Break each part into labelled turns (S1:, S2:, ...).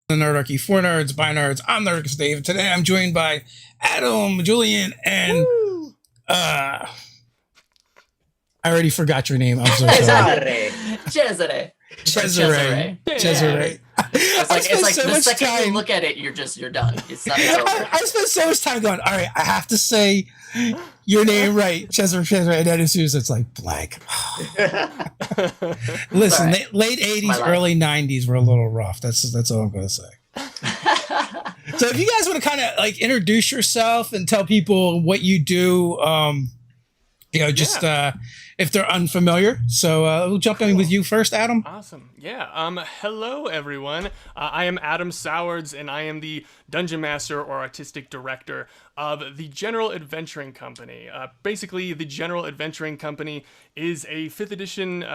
S1: the Nerdarchy for Nerds, by Nerds. I'm Nerdicus Dave. Today I'm joined by Adam, Julian, and I already forgot your name. I'm so sorry.
S2: Cesare.
S1: Cesare.
S2: It's like the second you look at it, you're done. It's over.
S1: I spent so much time going, all right, I have to say your name right, Cesare, and then as soon as it's like blank. Listen,
S2: Right.
S1: late 80s, early 90s were a little rough. That's all I'm going to say. So if you guys want to kind of like introduce yourself and tell people what you do, if they're unfamiliar. So we'll jump in with you first, Adam.
S3: Awesome. Yeah. Hello, everyone. I am Adam Sowards, and I am the Dungeon Master or Artistic Director of the General Adventuring Company. Basically, the General Adventuring Company is a 5th edition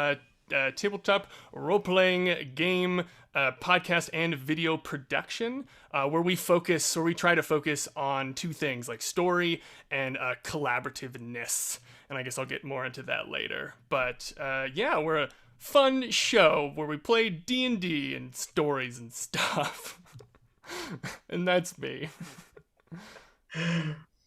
S3: tabletop role-playing game, podcast, and video production, where we try to focus on two things, like story and collaborativeness. And I guess I'll get more into that later. But we're a fun show where we play D&D and stories and stuff. And that's me.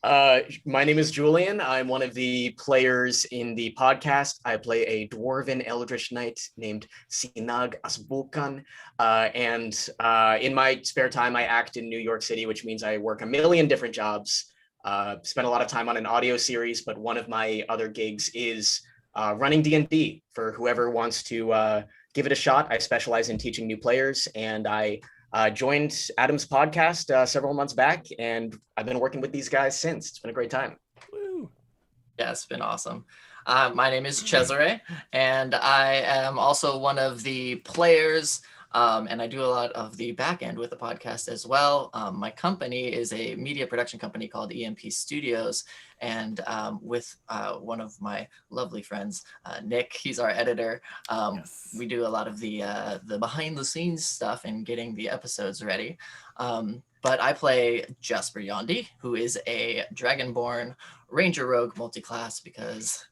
S4: My name is Julian. I'm one of the players in the podcast. I play a dwarven eldritch knight named Sinag Asbukan. And in my spare time, I act in New York City, which means I work a million different jobs. Spend a lot of time on an audio series, but one of my other gigs is running D&D for whoever wants to give it a shot. I specialize in teaching new players, and I joined Adam's podcast several months back, and I've been working with these guys since. It's been a great time.
S3: Woo.
S2: Yeah, it's been awesome. My name is Cesare, and I am also one of the players. And I do a lot of the back end with the podcast as well. My company is a media production company called EMP Studios. And with one of my lovely friends, Nick, he's our editor. We do a lot of the behind the scenes stuff and getting the episodes ready. But I play Jasper Yondi, who is a Dragonborn Ranger Rogue multi-class, because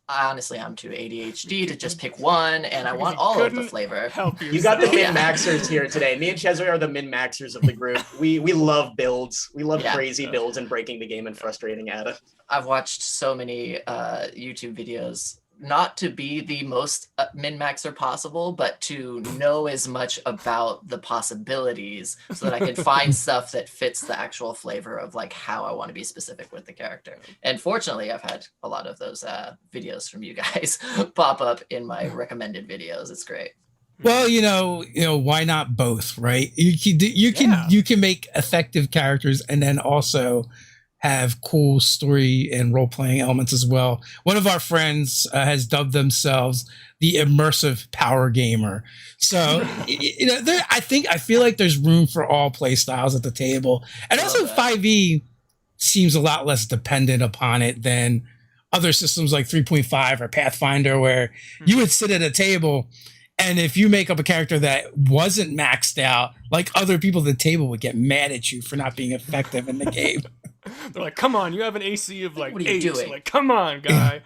S2: honestly, I'm too ADHD to just pick one, and I want all of the flavor.
S4: You got the min-maxers here today. Me and Cesare are the min-maxers of the group. We love builds. We love crazy builds and breaking the game and frustrating at it.
S2: I've watched so many YouTube videos, not to be the most min-maxer possible, but to know as much about the possibilities so that I can find stuff that fits the actual flavor of like how I want to be specific with the character. And fortunately, I've had a lot of those videos from you guys pop up in my recommended videos. It's great.
S1: Well, why not both, right? You can make effective characters and then also have cool story and role-playing elements as well. One of our friends has dubbed themselves the immersive power gamer. So, I feel like there's room for all play styles at the table. And also 5e seems a lot less dependent upon it than other systems like 3.5 or Pathfinder, where you would sit at a table, and if you make up a character that wasn't maxed out, like other people at the table would get mad at you for not being effective in the game.
S3: They're like, come on, you have an AC of like 8.
S2: Doing?
S3: Like, come on, guy.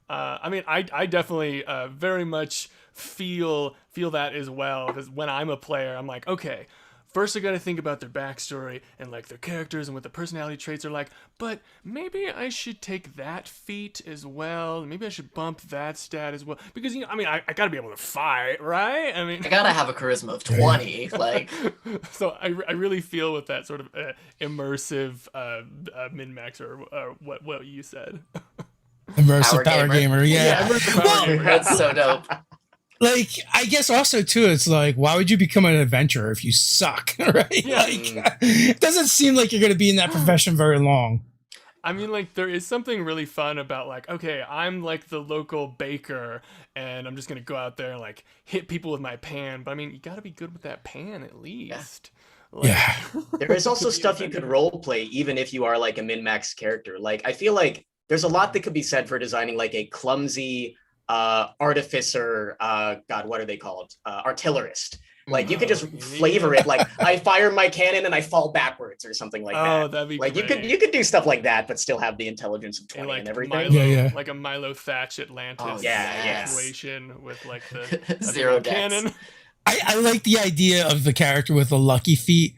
S3: I definitely very much feel that as well, because when I'm a player, I'm like, okay, first I got to think about their backstory and like their characters and what the personality traits are like, but maybe I should take that feat as well. Maybe I should bump that stat as well, because I got to be able to fight, right? I got
S2: to have a charisma of 20, like.
S3: So I really feel with that sort of immersive min-max or what you said.
S1: Immersive power gamer. Yeah.
S2: Immersive power gamer. That's so dope.
S1: Like, I guess also too, it's like, why would you become an adventurer if you suck, right?
S3: Yeah.
S1: It doesn't seem like you're going to be in that profession very long.
S3: There is something really fun about like, okay, I'm like the local baker, and I'm just going to go out there and like hit people with my pan. But you got to be good with that pan at least.
S1: Yeah.
S4: There is also stuff you could role play even if you are like a min-max character. Like, I feel like there's a lot that could be said for designing like a clumsy artificer, what are they called? Artillerist. Like, you could just flavor it. Like, I fire my cannon and I fall backwards or something like that.
S3: Oh, that'd be
S4: like
S3: great.
S4: You could do stuff like that, but still have the intelligence of 20 and everything.
S3: Like a Milo Thatch Atlantis situation with like the
S2: Zero
S3: cannon.
S1: I like the idea of the character with the lucky feet.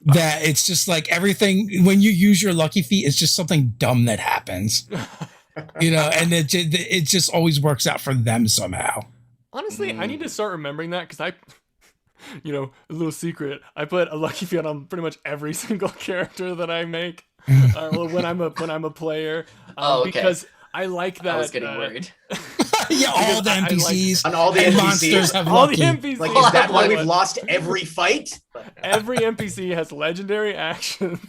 S1: That it's just like everything when you use your lucky feet, it's just something dumb that happens, and it just always works out for them somehow.
S3: Honestly, I need to start remembering that because a little secret, I put a lucky feet on pretty much every single character that I make when I'm a player.
S2: Okay.
S3: Because I like that.
S2: I was getting worried.
S1: Yeah, all the NPCs
S4: and all the
S1: and
S4: NPCs
S1: monsters have
S3: all
S1: lucky.
S3: the NPCs.
S4: Like, is that why we've lost every fight?
S3: Every NPC has legendary actions.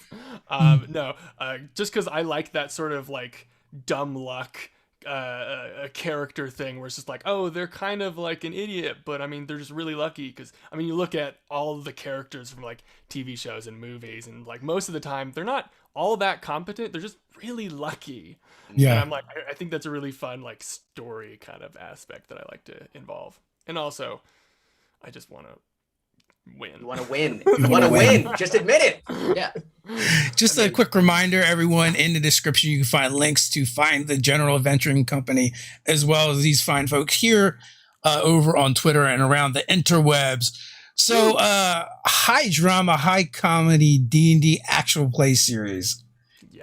S3: Just because I like that sort of like dumb luck a character thing where it's just like, oh, they're kind of like an idiot, but I mean, they're just really lucky because I mean, you look at all of the characters from like TV shows and movies, and like most of the time they're not all that competent, they're just really lucky.
S1: Yeah.
S3: And I'm like, I think that's a really fun like story kind of aspect that I like to involve. And also, I just want to win.
S4: You want to win. You want to win. Just admit it.
S2: Yeah.
S1: Just a quick reminder, everyone, in the description, you can find links to find the General Adventuring Company, as well as these fine folks here over on Twitter and around the interwebs. So, high drama, high comedy D&D actual play series.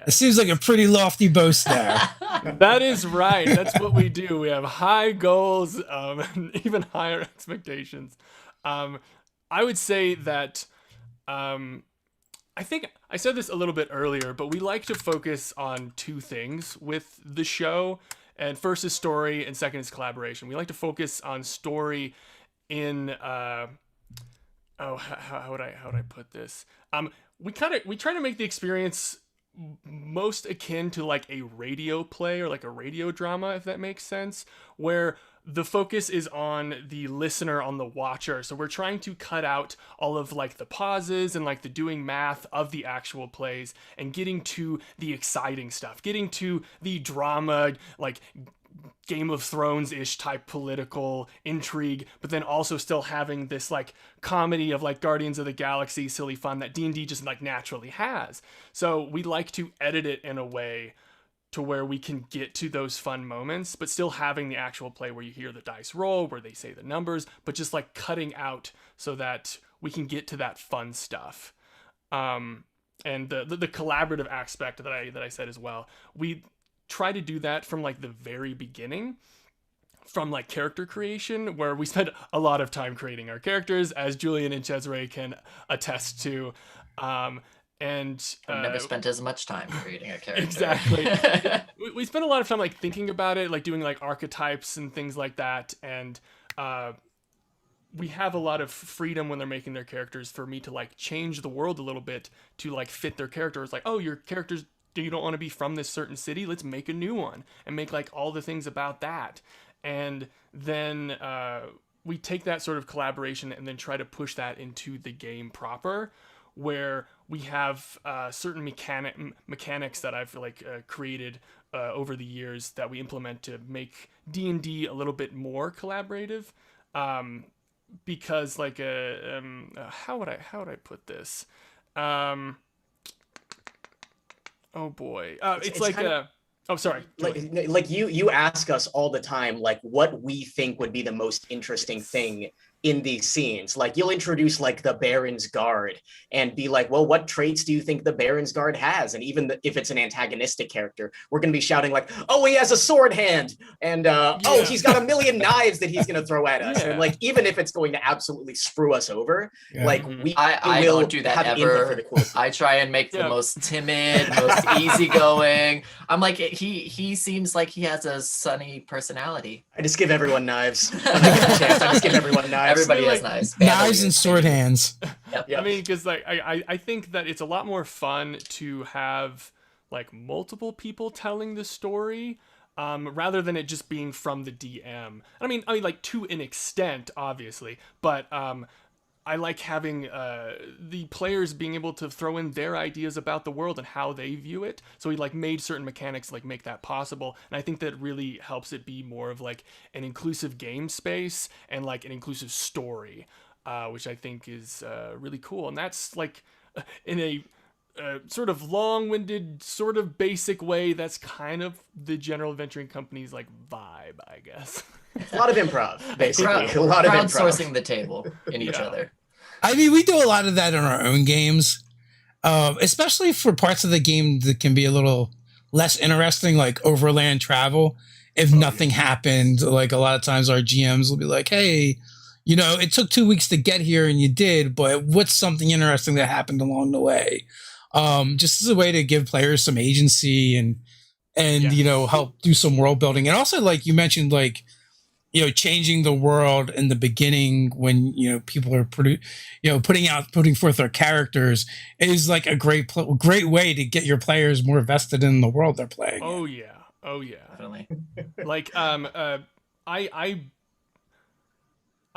S1: It seems like a pretty lofty boast there.
S3: That is right. That's what we do. We have high goals, and even higher expectations. I would say that I think I said this a little bit earlier, but we like to focus on two things with the show. And first is story, and second is collaboration. We like to focus on story in how would I put this? We try to make the experience most akin to like a radio play or like a radio drama, if that makes sense, where the focus is on the listener, on the watcher. So we're trying to cut out all of like the pauses and like the doing math of the actual plays and getting to the exciting stuff, getting to the drama, like Game of Thrones-ish type political intrigue, but then also still having this like comedy of like Guardians of the Galaxy silly fun that D&D just like naturally has. So we like to edit it in a way to where we can get to those fun moments, but still having the actual play where you hear the dice roll, where they say the numbers, but just like cutting out so that we can get to that fun stuff. And the collaborative aspect that I said as well, we try to do that from like the very beginning, from like character creation, where we spend a lot of time creating our characters, as Julian and Cesare can attest to. And
S2: I've never spent as much time creating a character.
S3: Exactly. we spend a lot of time like thinking about it, like doing like archetypes and things like that. And we have a lot of freedom when they're making their characters for me to like change the world a little bit to like fit their character. It's like, oh, your characters, you don't want to be from this certain city, let's make a new one and make like all the things about that. And then we take that sort of collaboration and then try to push that into the game proper, where we have certain mechanics that I've like created over the years that we implement to make D&D a little bit more collaborative. Because like how would I put this? Oh boy, it's like a. Oh, sorry.
S4: Like you ask us all the time, like what we think would be the most interesting thing in these scenes. Like you'll introduce like the Baron's Guard and be like, well, what traits do you think the Baron's Guard has? And even if it's an antagonistic character, we're going to be shouting like, oh, he has a sword hand. And oh, he's got a million knives that he's going to throw at us. Yeah. And like, even if it's going to absolutely screw us over, like
S2: I don't do that ever. I try and make the most timid, most easygoing. I'm like, he seems like he has a sunny personality.
S4: I just give everyone knives. When I get a chance, I just give everyone knives.
S2: Everybody has knives.
S1: Knives and sword hands.
S3: Yep. I mean, because like I think that it's a lot more fun to have like multiple people telling the story, rather than it just being from the DM. I mean, like to an extent, obviously, but I like having the players being able to throw in their ideas about the world and how they view it. So we like made certain mechanics like make that possible. And I think that really helps it be more of like an inclusive game space and like an inclusive story, which I think is really cool. And that's like in a sort of long-winded, sort of basic way. That's kind of the General Adventuring Company's like vibe, I guess.
S4: A lot of improv, basically. A lot of improv.
S2: Crowdsourcing the table in each other.
S1: I mean, we do a lot of that in our own games, especially for parts of the game that can be a little less interesting, like overland travel. If nothing happened, like a lot of times our GMs will be like, hey, it took 2 weeks to get here and you did, but what's something interesting that happened along the way? Just as a way to give players some agency and help do some world building. And also, like you mentioned, like, changing the world in the beginning when, people are putting forth their characters is like a great way to get your players more vested in the world they're playing.
S3: Oh yeah.
S2: Definitely.
S3: Like, I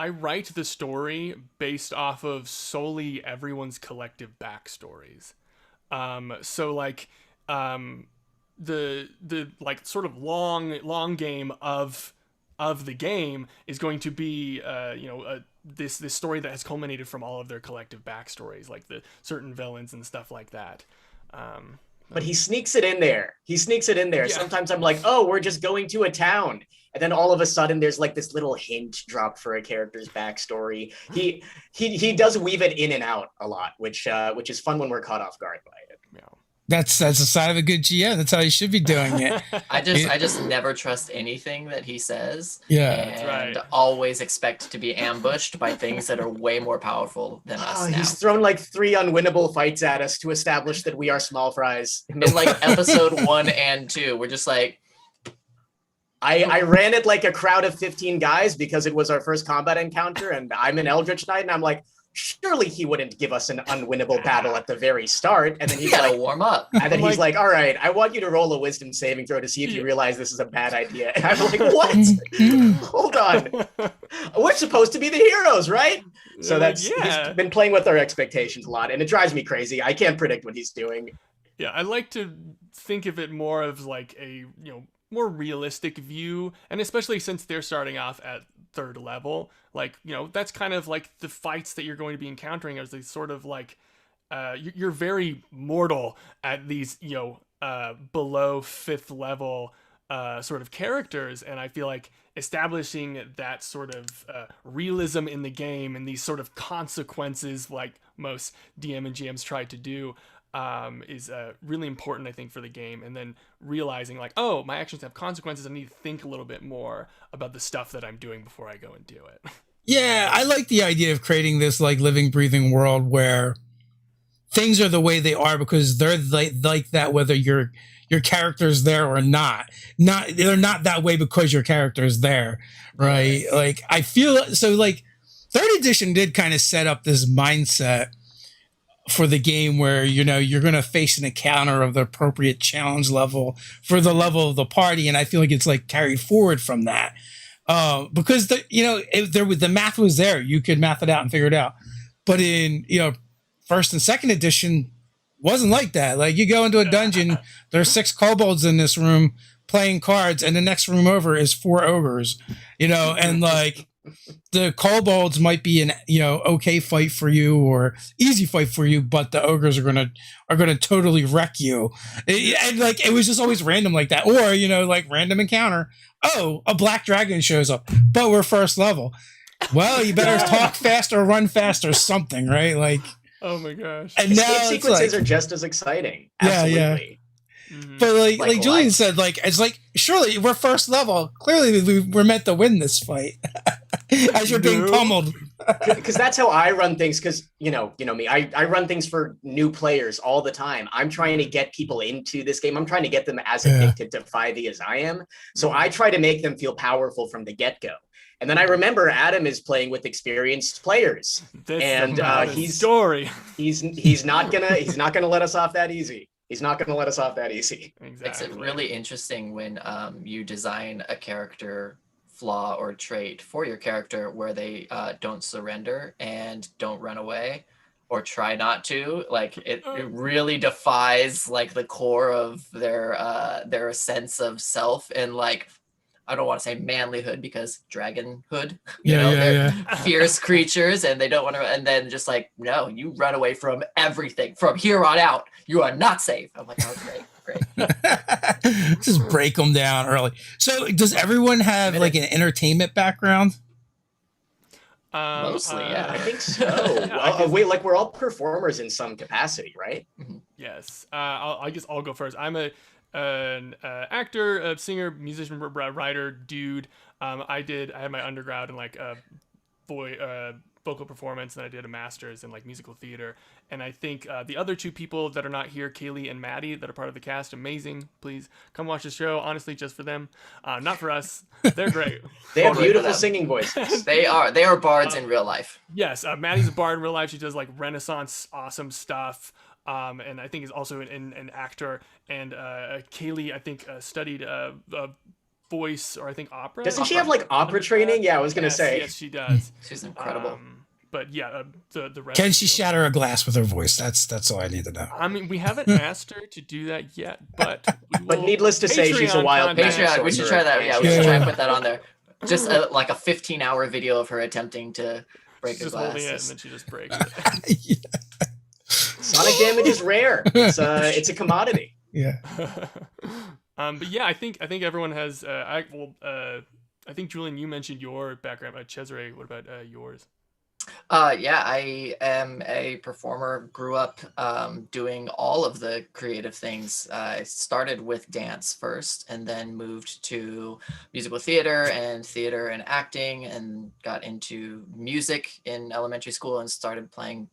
S3: write the story based off of solely everyone's collective backstories. So like, the like sort of long game of the game is going to be, this story that has culminated from all of their collective backstories, like the certain villains and stuff like that.
S4: But he sneaks it in there.
S3: Yeah.
S4: Sometimes I'm like, oh, we're just going to a town. And then all of a sudden there's like this little hint dropped for a character's backstory. He does weave it in and out a lot, which is fun when we're caught off guard by it.
S3: Yeah.
S1: That's a sign of a good GM. That's how you should be doing it.
S2: I just never trust anything that he says.
S1: Yeah,
S2: and always expect to be ambushed by things that are way more powerful than us now.
S4: He's thrown like 3 unwinnable fights at us to establish that we are small fries.
S2: In like episode 1 and 2, we're just like,
S4: I ran it like a crowd of 15 guys because it was our first combat encounter, and I'm an Eldritch Knight, and I'm like, surely he wouldn't give us an unwinnable battle at the very start. And then he's
S2: gotta
S4: like,
S2: warm up.
S4: And then he's like, all right, I want you to roll a wisdom saving throw to see if you realize this is a bad idea. And I'm like, what? Hold on. We're supposed to be the heroes, right? So he's been playing with our expectations a lot, and it drives me crazy. I can't predict what he's doing.
S3: Yeah, I like to think of it more of like a, more realistic view, and especially since they're starting off at 3rd level, like, that's kind of like the fights that you're going to be encountering as they sort of like, you're very mortal at these, below 5th level sort of characters, and I feel like establishing that sort of realism in the game and these sort of consequences, like most DM and GMs try to do, is really important, I think, for the game. And then realizing like, oh, my actions have consequences. I need to think a little bit more about the stuff that I'm doing before I go and do it.
S1: Yeah, I like the idea of creating this like living, breathing world where things are the way they are because they're like that whether your character's there or not. They're not that way because your character's there, right?
S2: Yes.
S1: Like I feel so like 3rd edition did kind of set up this mindset for the game where, you're going to face an encounter of the appropriate challenge level for the level of the party. And I feel like it's like carried forward from that. Because the math was there, you could math it out and figure it out. But in, 1st and 2nd edition wasn't like that. Like you go into a dungeon, there's 6 kobolds in this room playing cards, and the next room over is 4 ogres, and like, the kobolds might be an okay fight for you or easy fight for you, but the ogres are gonna totally wreck you. And like it was just always random like that, or like random encounter. Oh, a black dragon shows up, but we're 1st level. Well, you better talk fast or run fast or something, right? Like,
S3: oh my gosh!
S4: And now sequences are just as exciting. Absolutely. Yeah.
S1: Mm-hmm. But like Julian said, like it's like surely we're 1st level. Clearly, we're meant to win this fight. As you're being pummeled.
S4: Because that's how I run things. Because you know me, I run things for new players all the time. I'm trying to get people into this game. I'm trying to get them as addicted to 5e as I am. So I try to make them feel powerful from the get-go. And then I remember Adam is playing with experienced players, and he's not gonna let us off that easy. He's not gonna let us off that easy.
S2: Exactly. It's really interesting when you design a character flaw or trait for your character where they don't surrender and don't run away or try not to. Like it really defies like the core of their sense of self, and like I don't want to say manlyhood because dragonhood,
S1: Yeah.
S2: fierce creatures and they don't want to, and then just like, no, you run away from everything from here on out. You are not safe. I'm like, oh, great.
S1: Just break them down early. So does everyone have like an entertainment background?
S2: Mostly, yeah.
S4: I think so. Wait, like we're all performers in some capacity, right?
S3: Yes. I guess I'll go first. I'm an actor, a singer, musician, writer, dude. I had my undergrad in like vocal performance, and I did a master's in like musical theater. And I think the other two people that are not here, Kaylee and Maddie, that are part of the cast, amazing. Please come watch the show. Honestly, just for them, not for us. They're great.
S4: They have beautiful singing voices.
S2: They are bards in real life.
S3: Yes, Maddie's a bard in real life. She does like Renaissance awesome stuff. And I think is also an actor. And Kaylee, I think, studied voice or I think opera.
S4: Doesn't she have like opera training? Yeah, I was gonna say.
S3: Yes, she does.
S2: She's incredible.
S3: But yeah, the rest.
S1: Can she shatter a glass with her voice? That's all I need to know.
S3: I mean, we haven't asked her to do that yet, but
S4: but needless to say, she's a wild
S2: Patreon. We should try that. Yeah, we should try and put that on there. Just like a 15-hour video of her attempting to break a glass.
S3: Holding it and then she just breaks it.
S4: Sonic damage is rare. It's a commodity.
S1: Yeah.
S3: But yeah, I think everyone has. I think Julian, you mentioned your background. Cesare, what about yours?
S2: Yeah, I am a performer. Grew up doing all of the creative things. I started with dance first, and then moved to musical theater and acting, and got into music in elementary school and started playing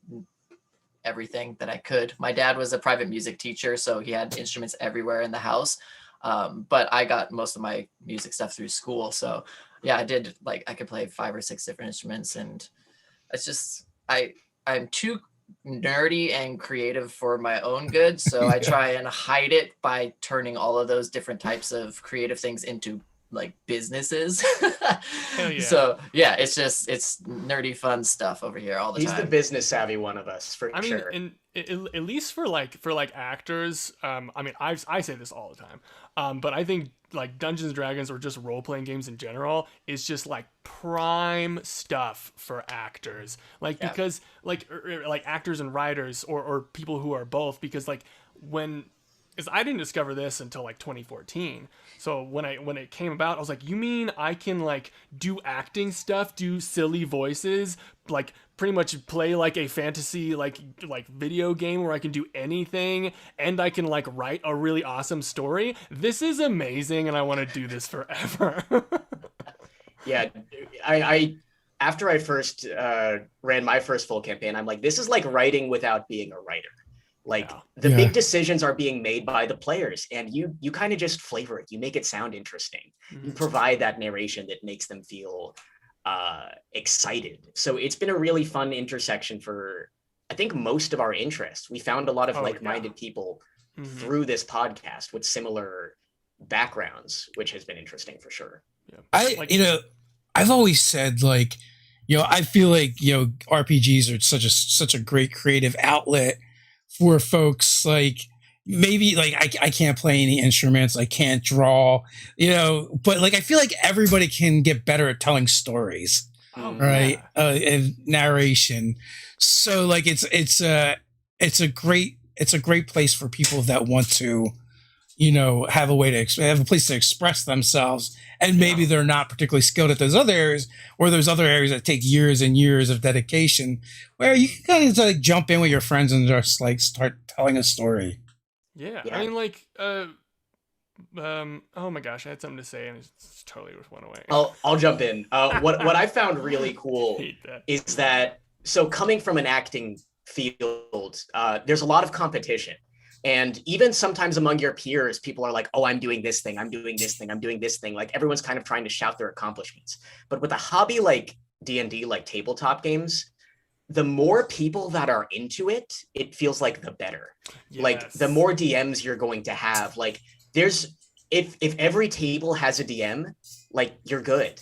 S2: everything that I could. My dad was a private music teacher, so he had instruments everywhere in the house. But I got most of my music stuff through school. So yeah, I could play 5 or 6 different instruments, and it's just, I'm too nerdy and creative for my own good. So I try and hide it by turning all of those different types of creative things into like businesses.
S3: Hell yeah.
S2: So yeah, it's nerdy fun stuff over here all the time.
S4: He's the business savvy one of us for sure.
S3: I mean, at least for actors, I mean, I say this all the time, but I think like Dungeons and Dragons or just role-playing games in general is just like prime stuff for actors, like because like actors and writers or people who are both, because like because I didn't discover this until like 2014. So when it came about, I was like, you mean I can like do acting stuff, do silly voices, like pretty much play like a fantasy like video game where I can do anything, and I can like write a really awesome story? This is amazing, and I want to do this forever.
S4: Yeah, I after I first ran my first full campaign, I'm like, this is like writing without being a writer. Like the big decisions are being made by the players, and you kind of just flavor it. You make it sound interesting. You provide that narration that makes them feel excited. So it's been a really fun intersection for, I think, most of our interests. We found a lot of like-minded people through this podcast with similar backgrounds, which has been interesting for sure.
S1: Yeah. I've always said like, I feel like, RPGs are such a great creative outlet for folks. Like maybe like I can't play any instruments, I can't draw, but like I feel like everybody can get better at telling stories, right? And narration. So like it's a great place for people that want to, have a place to express themselves, and maybe they're not particularly skilled at those other areas, or there's other areas that take years and years of dedication, where you can kind of like jump in with your friends and just like start telling a story.
S3: Yeah. I mean, like, oh my gosh, I had something to say and it's totally went away.
S4: I'll jump in. What I found really cool is that, so coming from an acting field, there's a lot of competition. And even sometimes among your peers, people are like, oh, I'm doing this thing, I'm doing this thing, I'm doing this thing. Like everyone's kind of trying to shout their accomplishments. But with a hobby like D&D, like tabletop games, the more people that are into it, it feels like the better. Yes. Like the more DMs you're going to have, like if every table has a DM, like you're good.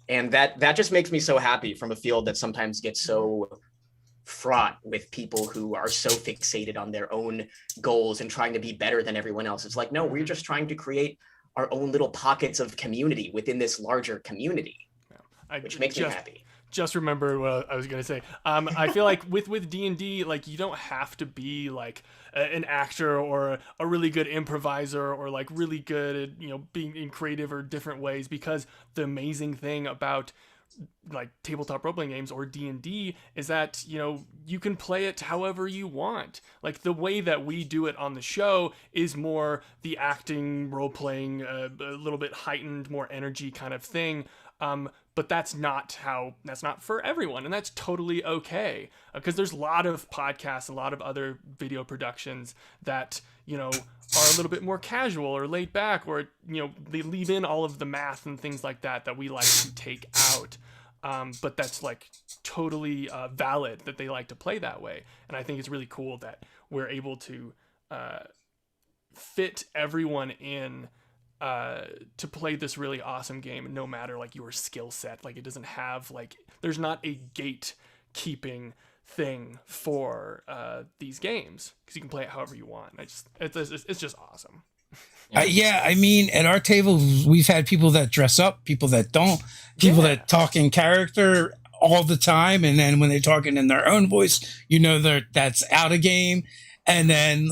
S4: And that just makes me so happy from a field that sometimes gets so fraught with people who are so fixated on their own goals and trying to be better than everyone else. It's like, no, we're just trying to create our own little pockets of community within this larger community, which makes me happy.
S3: Just remembered what I was gonna say. I feel like with D&D, like you don't have to be like an actor or a really good improviser or like really good at, you know, being in creative or different ways, because the amazing thing about like tabletop role-playing games or D&D is that, you know, you can play it however you want. Like the way that we do it on the show is more the acting, role-playing, a little bit heightened, more energy kind of thing. But that's not for everyone, and that's totally okay, because there's a lot of podcasts, a lot of other video productions that, you know, are a little bit more casual or laid back, or, you know, they leave in all of the math and things like that we like to take out. But that's like totally valid that they like to play that way, and I think it's really cool that we're able to fit everyone in to play this really awesome game, no matter like your skill set. Like it doesn't have like, there's not a gatekeeping thing for these games, because you can play it however you want. It's just awesome.
S1: Yeah, I mean, at our table, we've had people that dress up, people that don't, people that talk in character all the time, and then when they're talking in their own voice, you know, that's out of game. And then,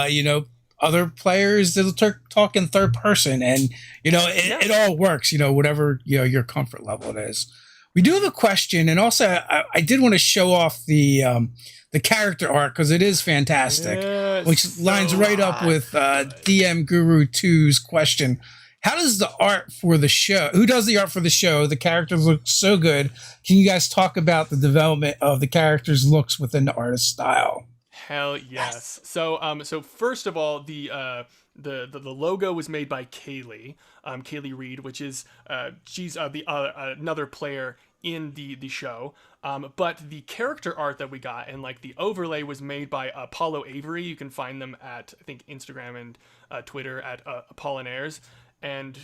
S1: you know, other players that'll talk in third person, and you know it all works. You know, whatever, you know, your comfort level it is. We do have a question, and also I did want to show off the character art, because it is fantastic, which lines right up with DM Guru 2's question. How does the art for the show? Who does the art for the show? The characters look so good. Can you guys talk about the development of the characters' looks within the artist's style?
S3: Hell yes. So first of all, the logo was made by Kaylee Reed, which is she's another player in the show. But the character art that we got and like the overlay was made by Apollo Avery. You can find them at, I think, Instagram and Twitter at Apollinaires. And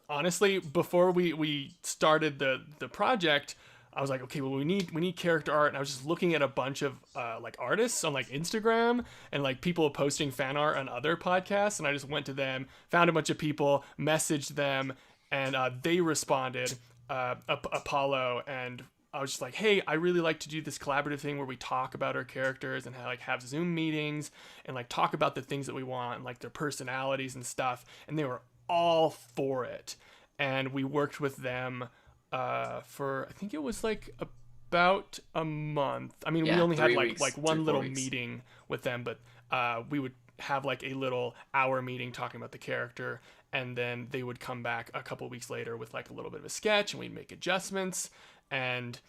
S3: honestly, before we started the project, I was like, okay, well, we need character art, and I was just looking at a bunch of like artists on like Instagram and like people posting fan art on other podcasts, and I just went to them, found a bunch of people, messaged them, and they responded, Apollo, and I was just like, hey, I really like to do this collaborative thing where we talk about our characters and have Zoom meetings and like talk about the things that we want and like their personalities and stuff, and they were all for it, and we worked with them for, I think it was like about a month. I mean, we only had like one little meeting with them, but we would have like a little hour meeting talking about the character, and then they would come back a couple weeks later with like a little bit of a sketch, and we'd make adjustments and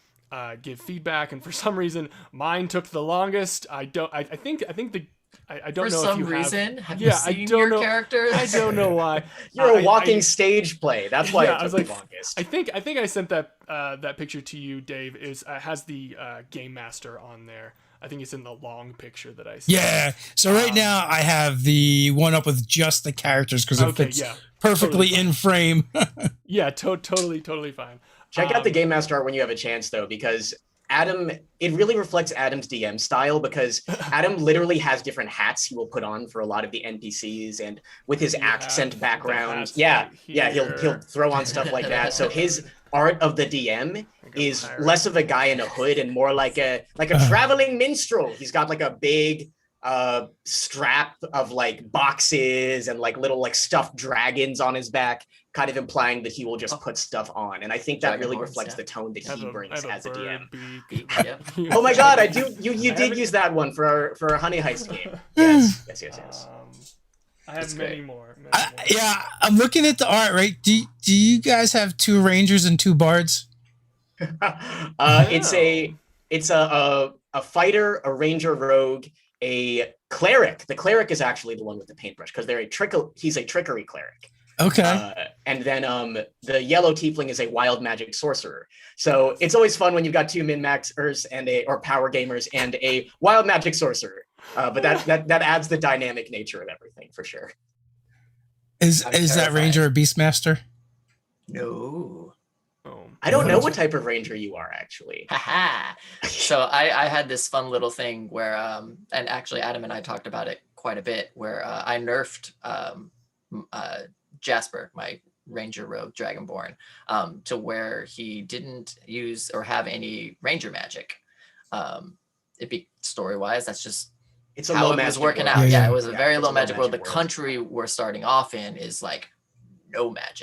S3: give feedback. And for some reason, mine took the longest. I don't know if you seen your
S2: characters?
S3: I don't know why.
S4: You're a walking stage play. That's why it took the longest.
S3: I think I sent that picture to you, Dave. Has the Game Master on there. I think it's in the long picture that I sent.
S1: Yeah. So right now I have the one up with just the characters, because it fits perfectly totally in frame.
S3: Yeah, totally fine.
S4: Check out the Game Master art when you have a chance, though, because Adam, it really reflects Adam's DM style, because Adam literally has different hats he will put on for a lot of the NPCs, and with his accent background, he'll throw on stuff like that. So his art of the DM is less of a guy in a hood and more like a traveling minstrel. He's got like a big strap of like boxes and like little like stuffed dragons on his back, kind of implying that he will just put stuff on. And I think that really reflects the tone that he brings as a DM. Oh my god, you did use that one for our Honey Heist game. Yes.
S3: I have many more.
S1: Yeah, I'm looking at the art, right? Do you guys have 2 rangers and 2 bards?
S4: It's a fighter, a ranger, rogue, a cleric. The cleric is actually the one with the paintbrush, because he's a trickery cleric.
S1: Okay.
S4: And then the yellow tiefling is a wild magic sorcerer. So it's always fun when you've got 2 min-maxers or power gamers and a wild magic sorcerer. But that adds the dynamic nature of everything for sure.
S1: Is that ranger a beastmaster?
S2: No.
S4: I don't know what type of ranger you are, actually.
S2: So I had this fun little thing where, and actually Adam and I talked about it quite a bit, where I nerfed Jasper, my Ranger Rogue Dragonborn, to where he didn't use or have any Ranger magic. It'd be story-wise, that's just
S4: It's a
S2: how
S4: low
S2: it was
S4: magic
S2: working
S4: world.
S2: out.
S1: Yeah,
S2: Yeah,
S1: yeah.
S2: it was a very
S4: it's
S2: low
S4: a
S2: magic world. The
S4: world.
S2: country we're starting off in is like no magic.